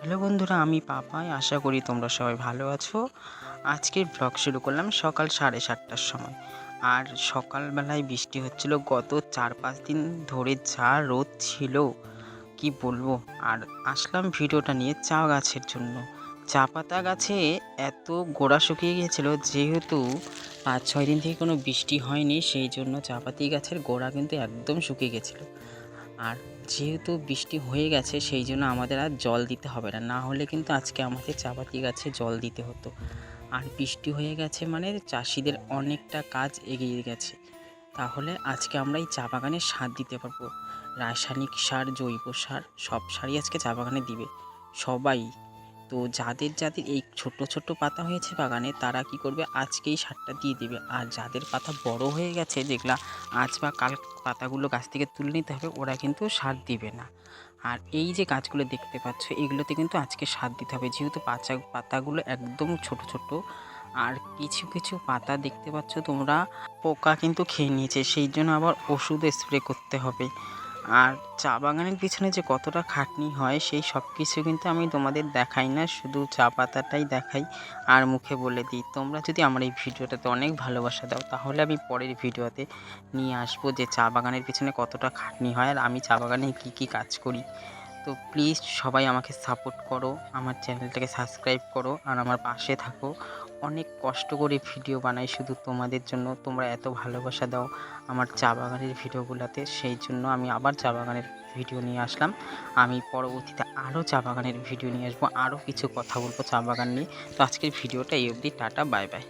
Hello বন্ধুরা, আমি পাপাই। আশা করি তোমরা সবাই ভালো আছো। আজকের ব্লগ শুরু করলাম সকাল 7:30টার সময়। আর সকালবেলায় বৃষ্টি হচ্ছিল। গত 4-5 দিন ধরে যা রোদ ছিল কি বলবো। আর আসলাম ভিডিওটা নিয়ে চা গাছের জন্য। চা পাতা গাছে এত গোড়া শুকিয়ে গিয়েছিল, যেহেতু 5-6 দিন থেকে কোনো বৃষ্টি হয়নি, সেই জন্য চাপাতি গাছের গোড়া কিন্তু একদম শুকিয়ে গেছিলো। আর যেহেতু বৃষ্টি হয়ে গেছে, সেই জন্য আমাদের আর জল দিতে হবে না, না হলে কিন্তু আজকে আমাদের চাপাতি গাছে জল দিতে হতো। আর বৃষ্টি হয়ে গেছে মানে চাষিদের অনেকটা কাজ এগিয়ে গেছে। তাহলে আজকে আমরা এই চা বাগানে সার দিতে পারবো। রাসায়নিক সার, জৈব সার, সব সারই আজকে চা বাগানে দিবে সবাই। তো যাদের যাদের এই ছোট ছোট পাতা হয়েছে বাগানে, তারা কি করবে, আজকেই সারটা দিয়ে দিবে। আর যাদের পাতা বড় হয়ে গেছে, যেগুলা আজ বা কাল পাতাগুলো গাছ থেকে তুলে নিতে হবে, ওরা কিন্তু সার দিবে না। আর এই যে গাছগুলো দেখতে পাচ্ছ, এগুলোতে কিন্তু আজকে সার দিতে হবে, যেহেতু পাতাগুলো একদম ছোট ছোট। আর কিছু কিছু পাতা দেখতে পাচ্ছ তোমরা, পোকা কিন্তু খেয়ে নিয়েছে, সেই জন্য আবার ওষুধ স্প্রে করতে হবে। আর চা বাগানের পিছনে যে কতটা খাটনি হয়, সেই সব কিছু কিন্তু আমি তোমাদের দেখাই না, শুধু চা পাতাটাই দেখাই আর মুখে বলে দিই। তোমরা যদি আমার এই ভিডিওটাতে অনেক ভালোবাসা দাও, তাহলে আমি পরের ভিডিওতে নিয়ে আসবো যে চা বাগানের পিছনে কতটা খাটনি হয় আর আমি চা বাগানে কী কী কাজ করি। তো প্লিজ সবাই আমাকে সাপোর্ট করো, আমার চ্যানেলটাকে সাবস্ক্রাইব করো আর আমার পাশে থাকো। অনেক কষ্ট করে ভিডিও বানাই শুধু তোমাদের জন্য, তোমরা এত ভালোবাসা দাও আমার চা বাগানের ভিডিওগুলোতে, সেই জন্য আমি আবার চা বাগানের ভিডিও নিয়ে আসলাম। আমি পরবর্তীতে আরও চা বাগানের ভিডিও নিয়ে আসবো, আরও কিছু কথা বলবো চা বাগান নিয়ে। তো আজকের ভিডিওটা এই অবধি। Tata, bye bye.